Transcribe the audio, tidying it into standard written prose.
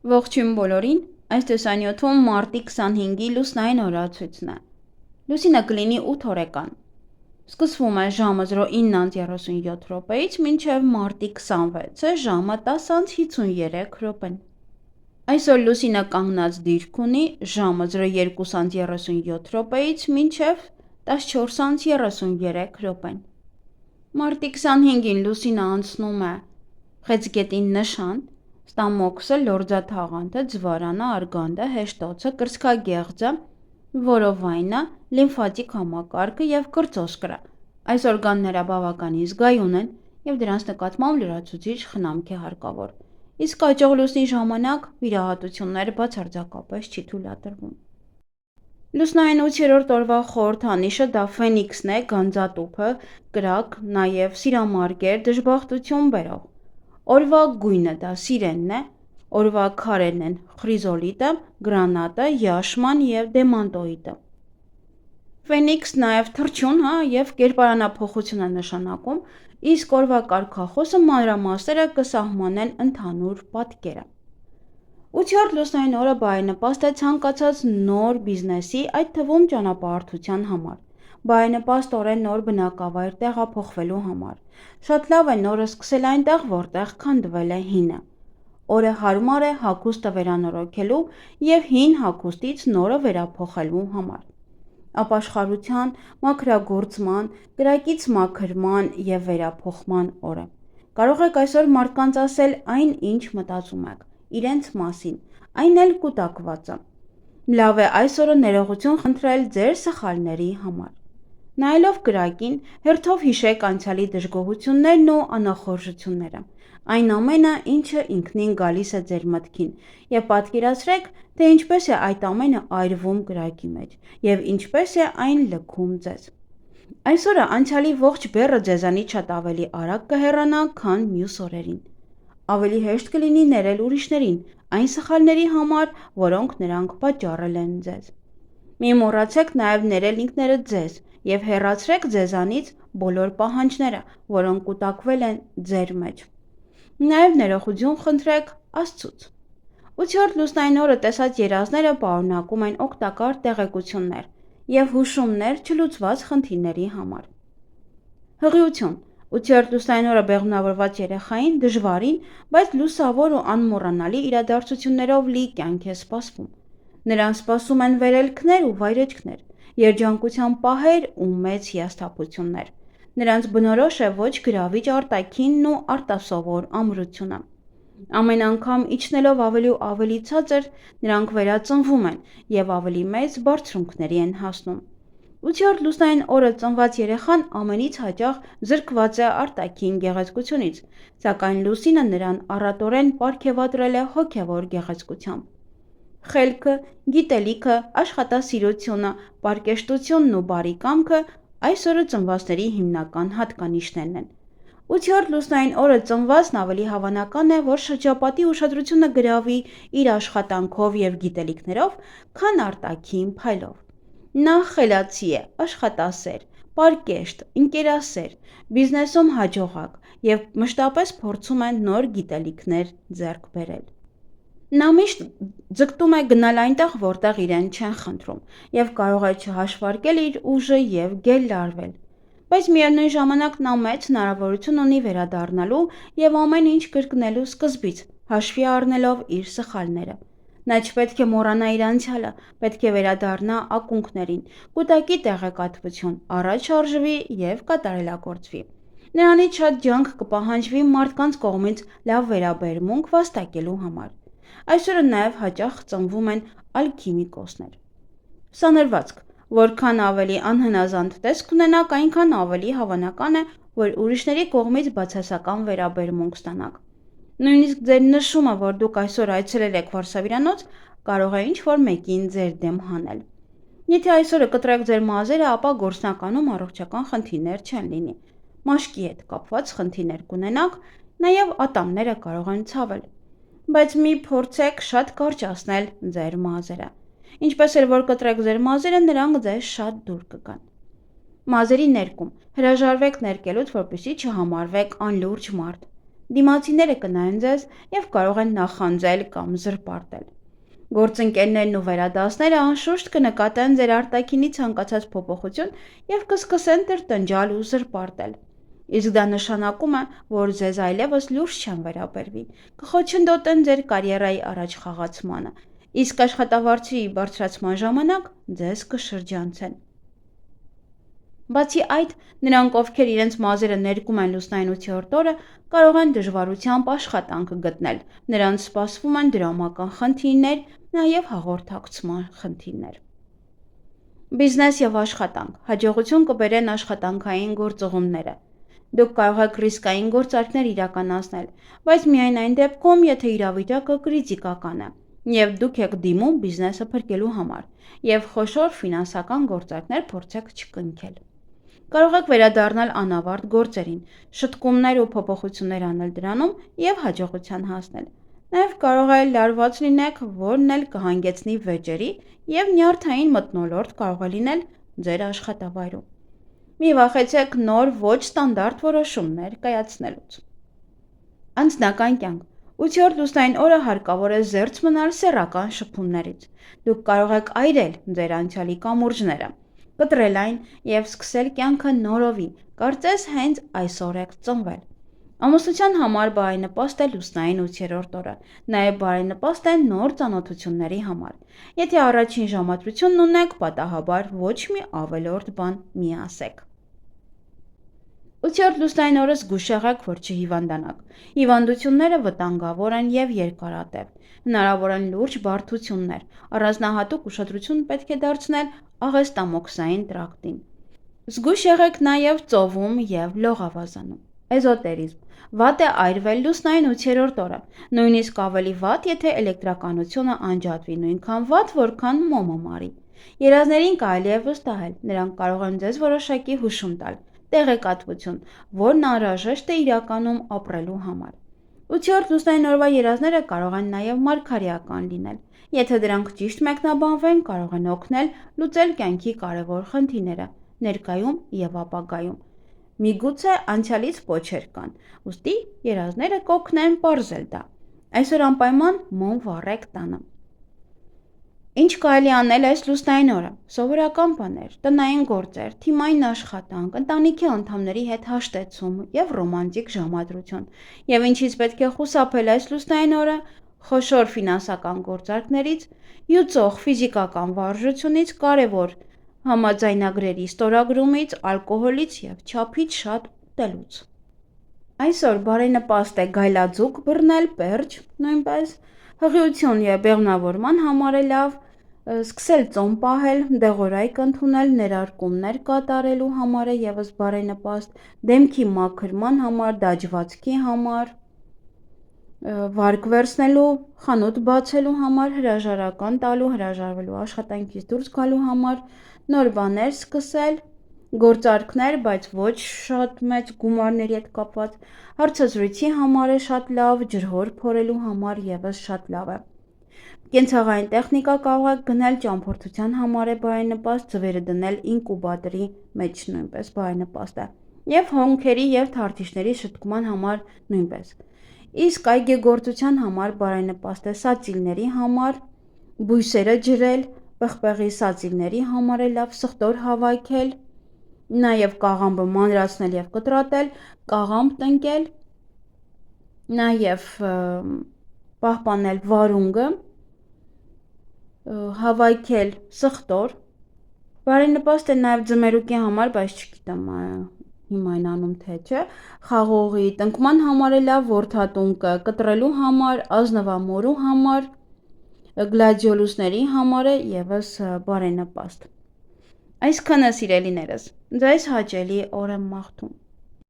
Ողջույն բոլորին, այս տեսանյութում մարտի 25-ի լուսնային օրացույցն է։ Լուսինը կլինի 8 օրեկան։ Սկսվում է ժամը 09:37 րոպեից մինչև մարտի 26-ը ժամը 10:53 րոպեն։ Այսօր լուսինը կանգնած դիրք ունի ժամը 02:37 րոպեից մինչև 14:33 րոպեն։ Մարտի 25-ին լուսինը անցնում է Խեցգետին նշան, Ստամոքսը, Լորձաթաղանթը, Ձվարանը, Արգանդը, Հեշտոցը, Կրծքագեղձը, Որովայնը, լիմֆատիկ համակարգը եւ կրծոսկրը։ Այս օրգանները բավականին զգայուն են եւ դրանց նկատմամբ լրացուցիչ խնամք է հարկավոր։ Իսկ աճող լուսնի ժամանակ վիրահատություններ բացարձակապես չի թույլատրվում։ Լուսնային 8-րդ օրվա խորհրդանիշը դա Ֆենիքսն է, գանձատուփը, կրակ, նաեւ սիրամարգեր, դժբախտություն բերող։ Օրվա գույնը դա սիրենն է, օրվա քարերն են խրիզոլիտը, գրանատը, յաշման եւ դեմանտոիդը։ Ֆենիքս նաեւ թռչուն, եւ կերպարանափոխություն է նշանակում, իսկ օրվա կարգախոսը մանրամասները կսահմանեն ընդհանուր պատկերը։ 8-րդ լուսնային օրը բարենպաստ է ցանկացած նոր բիզնեսի, այդ թվում ճանապարհորդության համար։ Բարենպաստ օր է նոր բնակավայր տեղափոխվելու համար։ Շատ լավ է նորը սկսել այնտեղ, որտեղ քանդվել է հինը։ Օրը հարմար է հագուստը վերանորոգելու եւ հին հագուստից նորը վերափոխելու համար։ Ապաշխարության, մաքրագործման, կրակից մաքրման եւ վերափոխման օր է։ Կարող եք այսօր մարդկանց ասել այն, ինչ մտածում եք, իրենց մասին, այն էլ կուտակվածը։ Լավ է այս օրը ներողություն խնդրել ձեր սխալների համար։ Նայելով կրակին, հերթով հիշեք անցյալի դժգոհություններն ու անախորժությունները, այն ամենը, ինչը ինքնին գալիս է ձեր մտքին, եւ պատկերացրեք, թե ինչպես է այդ ամենը այրվում կրակի մեջ, եւ ինչպես է այն լքում ձեզ։ Այսօրը անցյալի ողջ բեռը ձեզանից շատ ավելի արագ կհեռանա, քան մյուս օրերին։ Ավելի հեշտ կլինի ներել ուրիշներին, այն սխալների համար, որոնք նրանք պատճառել են ձեզ։ Մի մոռացեք նաև ներել ինքներդ ձեզ եւ հեռացրեք ձեզանից բոլոր պահանջները, որոնք կուտակվել են ձեր մեջ։ Նաև ներողություն խնդրեք Աստծուց։ 8-րդ լուսնային օրը տեսած երազները պարունակում են օգտակար տեղեկություններ եւ հուշումներ չլուծված խնդիրների համար։ Հղիություն 8-րդ լուսնային օրը բեղմնավորված երեխային դժվարին, բայց լուսավոր ու անմոռանալի իրադարձություններով լի կյանք է սպասվում։ Նրան սպասում են վերելքներ ու վայրեջքներ, երջանկության պահեր ու մեծ հիասթափություններ։ Նրանց բնորոշ է ոչ գրավիչ արտաքինն ու արտասովոր ամրությունը։ Ամեն անգամ իջնելով ավելի ու ավելի ցածր, նրանք վերածնվում են եւ ավելի մեծ բարձունքների են հասնում։ 8-րդ լուսնային օրը ծնված երեխան ամենից հաճախ զրկված է արտաքին գեղեցկությունից, սակայն լուսինը նրան առատորեն պարգևատրել է հոգևոր գեղեցկությամբ։ Խելքը, գիտելիքը, աշխատասիրությունը, պարկեշտությունն ու բարի կամքը այս օրը ծնվածների հիմնական հատկանիշներն են։ 8-րդ լուսնային օրը ծնվածն ավելի հավանական է, որ շրջապատի ուշադրությունը գրավի իր աշխատանքով եւ գիտելիքներով, քան արտաքին փայլով։ Նա խելացի է, աշխատասեր, պարկեշտ, ընկերասեր, բիզնեսում հաջողակ եւ մշտապես փորձում է նոր գիտելիքներ ձեռք բերել։ Նա միշտ ձգտում է գնալ այնտեղ, որտեղ իրեն չեն խնդրում, եւ կարող է չհաշվարկել իր ուժը եւ գելլարվել։ Բայց միևնույն ժամանակ նա մեծ հնարավորություն ունի վերադառնալու եւ ամեն ինչ կրկնելու սկզբից, հաշվի առնելով իր սխալները։ Նա չպետք է մոռանա իր անցյալը, պետք է վերադառնա ակունքներին, կուտակի տեղեկատվություն, առաջ շարժվի եւ կատարելագործվի։ Նրանից շատ ջանք կպահանջվի մարդկանց կողմից լավ վերաբերմունք վաստակելու համար։ Այսօրը նաև հաճախ ծնվում են ալքիմիկոսներ։ Սանրվածք, որքան ավելի անհնազանդ տեսք ունենաք, այնքան ավելի հավանական է, որ ուրիշների կողմից բացասական վերաբերմունք ստանաք։ Նույնիսկ ձեր նշումը, որ դուք այսօր այցելել եք վարսավիրանոց, կարող է ինչ-որ մեկին ձեր դեմ հանել։ Եթե այսօրը կտրեք ձեր մազերը, ապա գործնականում առողջական խնդիրներ չեն լինի։ Մաշկի հետ կապված խնդիրներ կունենաք, նաև ատամները կարող են ցավել։ Բայց մի փորձեք շատ կարճացնել ձեր մազերը։ Ինչպես էլ որ կտրեք ձեր մազերը, նրանք ձեզ շատ դուր կգան։ Մազերի ներկում հրաժարվեք ներկելուց, որպեսզի չհամարվեք անլուրջ մարդ։ Դիմացիները կնայեն ձեզ և կարող են նախանձել կամ զրպարտել։ Գործընկերներն ու վերադասները անշուշտ կնկատեն ձեր արտաքինի ցանկացած փոփոխություն և կսկսեն տրտնջալ ու զրպարտել։ Իսկ դա նշանակում է, որ ձեզ այլևս լուրջ չեն վերաբերվի, կխոչընդոտեն ձեր կարիերայի առաջ խաղացմանը, իսկ աշխատավարձի բարձրացման ժամանակ ձեզ կշրջանցեն։ Բացի այդ, նրանք, ովքեր իրենց մազերը ներկում են լուսնային 8-րդ օրը, կարող են դժվարությամբ աշխատանք գտնել, նրանց սպասվում են դրամական խնդիրներ, նաև հաղորդակցման խնդիրներ։ Բիզնես և աշխատանք, հաջողություն կբերեն աշխատանքային գործուղումները։ Դուք կարող եք ռիսկային գործարքներ իրականացնել, բայց միայն այն դեպքում, եթե իրավիճակը կրիտիկական է, և դուք եք դիմում բիզնեսը փրկելու համար, և խոշոր ֆինանսական գործարքներ փորձեք չկնքել։ Կարող եք վերադառնալ անավարտ գործերին, շտկումներ ու փոփոխություններ անել դրանում և հաջողության հասնել։ Նաև կարող է լարված լինեք, որն էլ կհանգեցնի վեճերի և նյարդային մթնոլորտ կարող է լինել ձեր աշխատավայրում։ Մի վախեցեք նոր ոչ ստանդարտ որոշումներ կայացնելուց։ Անձնական կյանք։ 8-րդ լուսնային օրը հարկավոր է զերծ մնալ սեռական շփումներից։ Դուք կարող եք այրել ձեր անցյալի կամուրջները, կտրել այն և սկսել կյանքը նորովի, կարծես հենց այսօր եք ծնվել։ Ամուսնության համար բարենպաստ է լուսնային 8-րդ օրը, նաև բարենպաստ է նոր ծանոթությունների համար։ Եթե առաջին ժամադրությունն ունեք, պատահաբար ոչ մի ավելորդ բան մի ասեք։ 8-րդ լուսնային օրը զգույշ եղեք, որ չհիվանդանաք։ Հիվանդությունները վտանգավոր են և երկարատև։ Հնարավոր են լուրջ բարդություններ, առանձնահատուկ ուշադրություն պետք է դարձնել աղեստամոքսային տրակտին։ Զգույշ եղեք նաև ծովում և լողավազանում։ Էզոտերիզմ։ Վատ է այրվել լուսնային 8-րդ օրը, նույնիսկ ավելի վատ, եթե էլեկտրականությունը անջատվի, նույնքան վատ, որքան մոմը մարի։ Երազներին կարելի է վստահել, նրանք կարող են ձեզ որոշակի հուշում տալ, տեղեկատվություն, որն անհրաժեշտ է իրականում ապրելու համար։ 8-րդ լուսնային օրվա երազները կարող են նաև մարգարեական լինել։ Եթե դրանք ճիշտ մեկնաբանվեն, կարող են օգնել լուծել կյանքի կարևոր խնդիրները, ներկայում և ապագայում։ Միգուցե անցյալից պոչեր կան, ուստի երազները կօգնեն պարզել դա։ Այսօր անպայման մոմ վառեք տանը։ Ինչ կարելի անել այս լուսնային օրը։ Սովորական բաներ, տնային գործեր, թիմային աշխատանք, ընտանիքի անդամների հետ հաշտեցում և ռոմանտիկ ժամադրություն։ Եվ ինչից պետք է խուսափել այս լուսնային օրը, խոշոր ֆինանսական գործարքներից, յուծող ֆիզիկական վարժությունից, կարևոր համաձայնագրերի ստորագրումից, ալկոհոլից և չափից շատ ուտելուց։ Այսօր բարենպաստ է գայլաձուկ բռնել, պերճ, նույնպես հղիություն և բեղմնավորման համար է լավ, սկսել ծոմ պահել, դեղորայք ընդունել, ներարկումներ կատարելու համար է ևս բարենպաստ, դեմքի մաքրման համար, դաջվածքի համար, վարկ վերցնելու, խանութ բացելու համար, հրաժարական տալու, հրաժարվելու աշխատանքից դուրս գալու համար, նոր բաներ սկսել, գործարքներ, բայց ոչ շատ մեծ գումարների հետ կապված, հարցազրույցի համար է շատ լավ, ջրհոր փորելու համար ևս շատ լավ է։ Կենցաղային տեխնիկա կարող եք գնել ճամփորդության համար է բարենպաստ, ձվերը դնել ինկուբատորի մեջ նույնպես բարենպաստ է։ Եվ հոնքերի և թարթիչների շտկման համար նույնպես։ Իսկ այգեգործության համար բարենպաստ է սածիլների համար, բույսերը ջրել, պղպեղի սածիլների համար է լավ, սխտոր հավաքել, նաև կաղամբը մանրացնել և կտրատել, կաղամբ տնկել, նաև պահպանել վարունգը, հավաքել սխտոր, բարենպաստ է նաև ձմերուկի համար, բայց չգիտեմ հիմա այն անում թե չէ, խաղողի տնկման համար է լավ, որդատունկը կտրելու համար, ազնվամորու համար, գլադիոլուսների համար է ևս բարենպաստ։ Այսքանը սիրելիներս, ձեզ հաճելի օր եմ մաղթում։